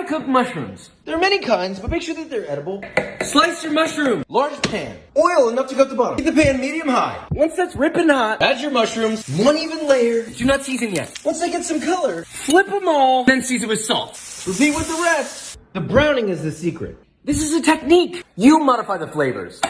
to cook mushrooms. There are many kinds, but make sure that they're edible. Slice your mushroom. Large pan. Oil enough to coat the bottom. Heat the pan medium high. Once that's ripping hot, Add your mushrooms. One even layer. do not season yet. Once they get some color, Flip them all, then season with salt. repeat with the rest. The browning is the secret. This is a technique. You modify the flavors.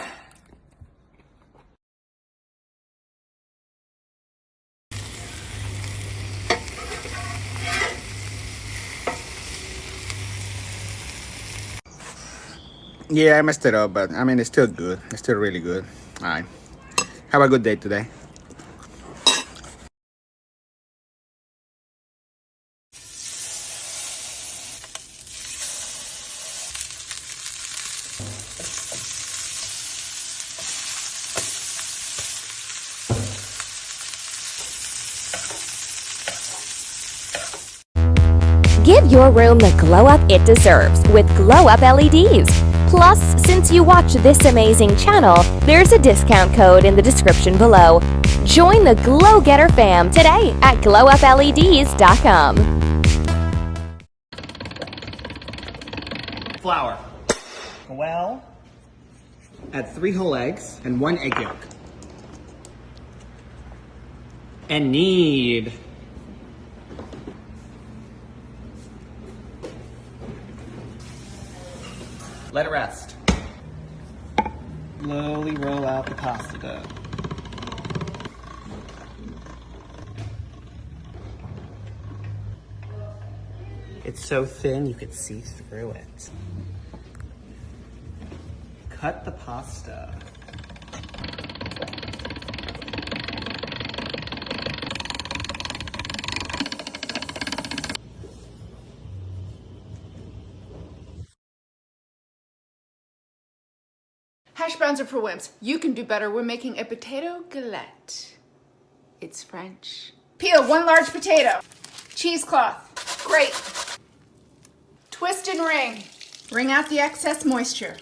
Yeah, I messed it up, but I mean, it's still good. It's still really good. All right. Have a good day today. Give your room the glow up it deserves with Glow Up LEDs. Plus, since you watch this amazing channel, there's a discount code in the description below. Join the Glow Getter fam today at glowupleds.com. Flour. Well, add 3 whole eggs and 1 egg yolk. And knead. Let it rest. Slowly roll out the pasta dough. It's so thin you could see through it. Cut the pasta. Hash browns are for wimps. You can do better. We're making a potato galette. It's French. Peel 1 large potato. Cheesecloth. Grate. Twist and wring. Wring out the excess moisture.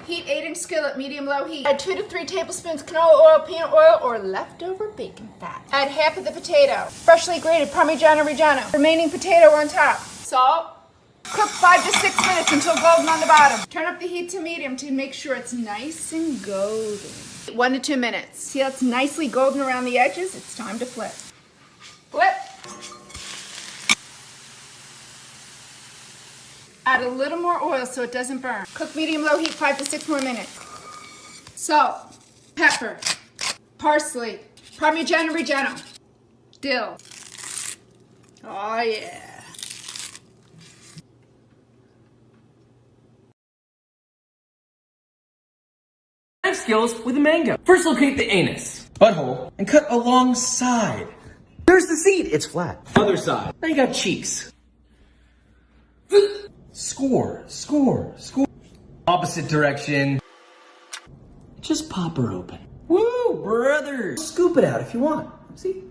Heat 8-inch skillet, medium-low heat. Add 2 to 3 tablespoons canola oil, peanut oil, or leftover bacon fat. Add half of the potato. Freshly grated Parmigiano Reggiano. Remaining potato on top. Salt. Cook 5 to 6 minutes until golden on the bottom. Turn up the heat to medium to make sure it's nice and golden. 1 to 2 minutes. See how it's nicely golden around the edges? It's time to flip. Flip. Add a little more oil so it doesn't burn. Cook medium-low heat 5 to 6 more minutes. Salt, pepper, parsley, Parmigiano Reggiano, dill. Oh yeah. Knife skills with a mango. First locate the anus. Butthole. And cut alongside. There's the seat. It's flat. Other side. Now you got cheeks. Score. Score. Score. Opposite direction. Just pop her open. Woo, brother. Scoop it out if you want. See?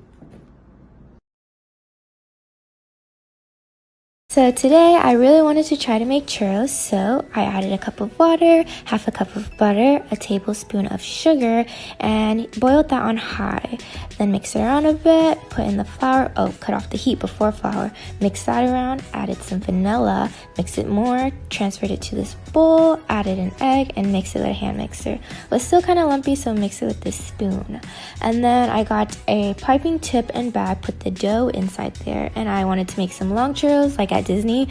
So today I really wanted to try to make churros, so I added a cup of water, half a cup of butter, a tablespoon of sugar, and boiled that on high. Then mix it around a bit, put in the flour, cut off the heat before flour, mix that around, added some vanilla, mix it more, transferred it to this bowl, added an egg, and mixed it with a hand mixer. It was still kind of lumpy, so mix it with this spoon. And then I got a piping tip and bag, put the dough inside there, and I wanted to make some long churros like at Disney.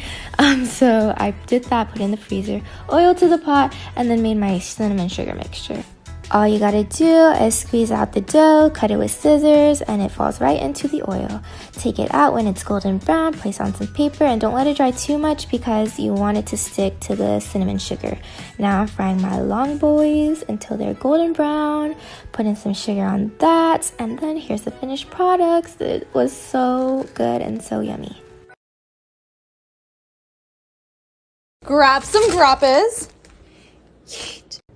So I did that, put it in the freezer, oil to the pot, and then made my cinnamon sugar mixture. All you gotta do is squeeze out the dough, cut it with scissors, and it falls right into the oil. Take it out when it's golden brown, place on some paper, and don't let it dry too much because you want it to stick to the cinnamon sugar. Now I'm frying my long boys until they're golden brown, putting some sugar on that, and then here's the finished product. It was so good and so yummy. Grab some grappes,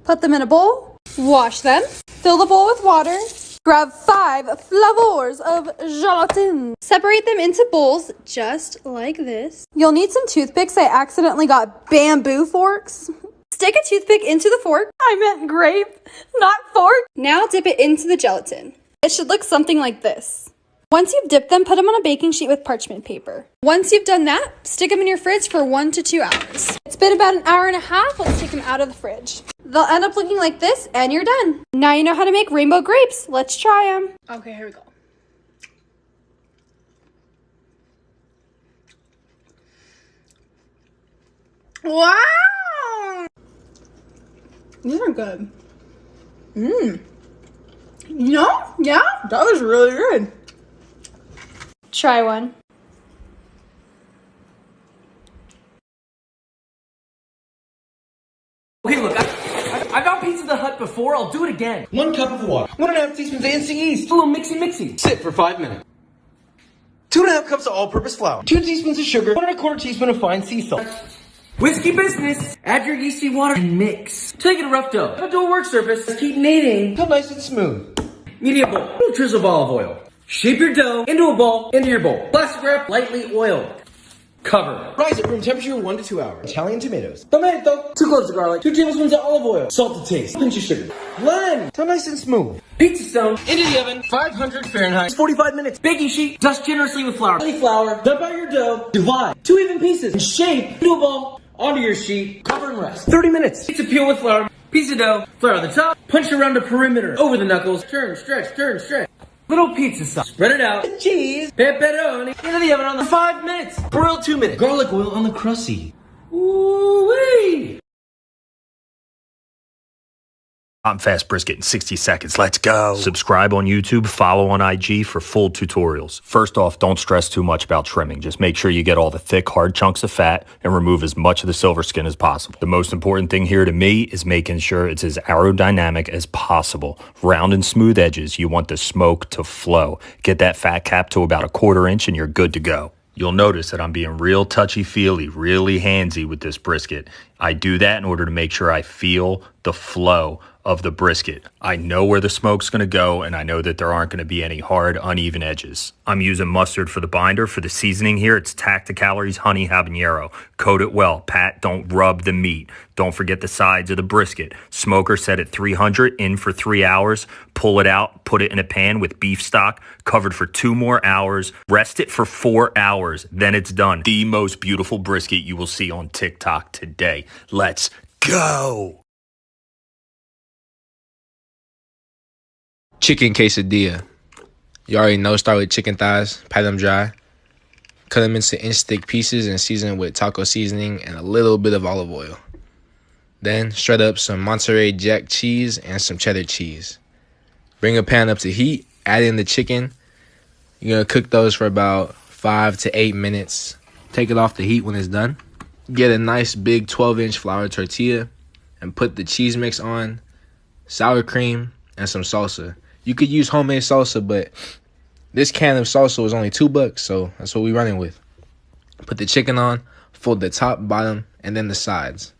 put them in a bowl, wash them, fill the bowl with water, grab 5 flavors of gelatin. Separate them into bowls just like this. You'll need some toothpicks. I accidentally got bamboo forks. Stick a toothpick into the fork. I meant grape, not fork. Now dip it into the gelatin. It should look something like this. Once you've dipped them, put them on a baking sheet with parchment paper. Once you've done that, stick them in your fridge for 1 to 2 hours. It's been about an hour and a half. Let's take them out of the fridge. They'll end up looking like this, and you're done. Now you know how to make rainbow grapes. Let's try them. Okay, here we go. Wow! These are good. Yeah, that was really good. Try one. Okay, look, I've done Pizza the Hut before. I'll do it again. 1 cup of water. 1.5 teaspoons of ANC yeast. A little mixy. Sit for 5 minutes. 2.5 cups of all-purpose flour. 2 teaspoons of sugar. 1.25 teaspoon of fine sea salt. Whiskey business. Add your yeasty water and mix. Till you get a rough dough. Do a work surface. Keep kneading. Until nice and smooth. Medium bowl. A little drizzle of olive oil. Shape your dough into a ball, into your bowl. Plastic wrap, lightly oiled. Cover. Rise at room temperature 1 to 2 hours. Italian tomatoes. Tomato. 2 cloves of garlic. 2 tablespoons of olive oil. Salt to taste. Pinch of sugar. Blend. Until nice and smooth. Pizza stone. Into the oven. 500 Fahrenheit. 45 minutes. Baking sheet. Dust generously with flour. Flour. Dump out your dough. Divide. 2 even pieces. And shape into a ball. Onto your sheet. Cover and rest. 30 minutes. Pizza peel with flour. Piece of dough. Flour on the top. Punch around the perimeter. Over the knuckles. Turn, stretch. Little pizza sauce. Spread it out. Cheese. Pepperoni. Into the oven on the 5 minutes. Broil 2 minutes. Garlic oil on the crusty. Ooh-wee. I'm Fast Brisket in 60 seconds. Let's go. Subscribe on YouTube, follow on IG for full tutorials. First off, don't stress too much about trimming. Just make sure you get all the thick, hard chunks of fat and remove as much of the silver skin as possible. The most important thing here to me is making sure it's as aerodynamic as possible. Round and smooth edges, you want the smoke to flow. Get that fat cap to about 1/4 inch and you're good to go. You'll notice that I'm being real touchy-feely, really handsy with this brisket. I do that in order to make sure I feel the flow of the brisket. I know where the smoke's gonna go, and I know that there aren't gonna be any hard, uneven edges. I'm using mustard for the binder. For the seasoning here, it's Tacticalories Honey Habanero. Coat it well. Pat, don't rub the meat. Don't forget the sides of the brisket. Smoker set at 300, in for 3 hours. Pull it out, put it in a pan with beef stock, covered for 2 more hours. Rest it for 4 hours, then it's done. The most beautiful brisket you will see on TikTok today. Let's go! Chicken quesadilla. You already know, start with chicken thighs, pat them dry, cut them into inch thick pieces and season with taco seasoning and a little bit of olive oil. Then shred up some Monterey Jack cheese and some cheddar cheese. Bring a pan up to heat, add in the chicken. You're going to cook those for about 5 to 8 minutes. Take it off the heat when it's done. Get a nice big 12-inch flour tortilla and put the cheese mix on, sour cream, and some salsa. You could use homemade salsa, but this can of salsa was only $2, so that's what we're running with. Put the chicken on, fold the top, bottom, and then the sides.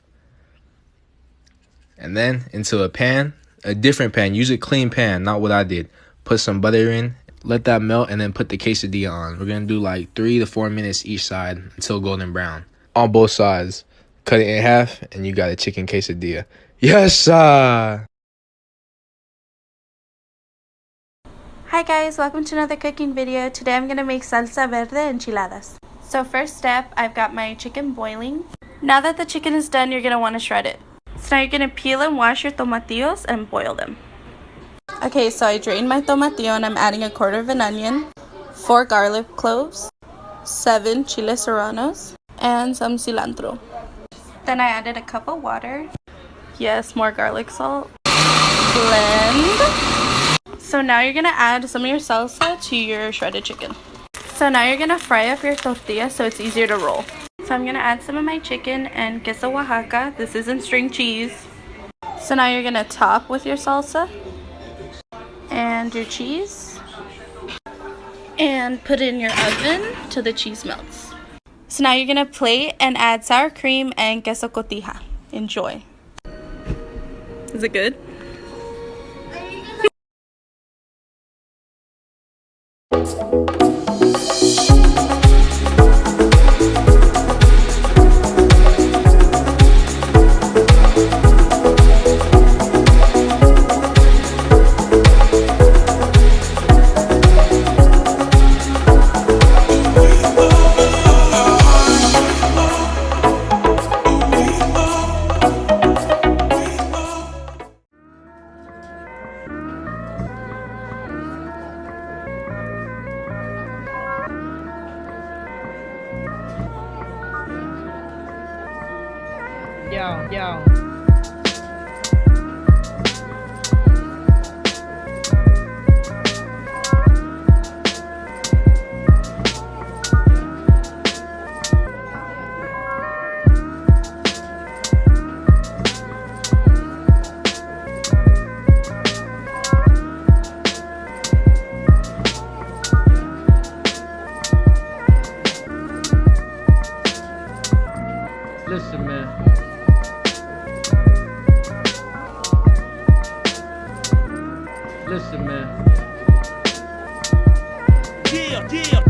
And then into a pan, a different pan. Use a clean pan, not what I did. Put some butter in, let that melt, and then put the quesadilla on. We're going to do like 3 to 4 minutes each side until golden brown. On both sides. Cut it in half, and you got a chicken quesadilla. Yes, sir! Hi guys, welcome to another cooking video. Today I'm going to make salsa verde enchiladas. So first step, I've got my chicken boiling. Now that the chicken is done, you're going to want to shred it. So now you're going to peel and wash your tomatillos and boil them. Okay, so I drained my tomatillo and I'm adding 1/4 of an onion, 4 garlic cloves, 7 chile serranos, and some cilantro. Then I added a cup of water. Yes, more garlic salt. Blend. So now you're going to add some of your salsa to your shredded chicken. So now you're going to fry up your tortilla so it's easier to roll. So I'm going to add some of my chicken and queso Oaxaca. This isn't string cheese. So now you're going to top with your salsa and your cheese. And put it in your oven till the cheese melts. So now you're going to plate and add sour cream and queso cotija. Enjoy. Is it good? Yo. Listen, man. Listen, man. Yeah.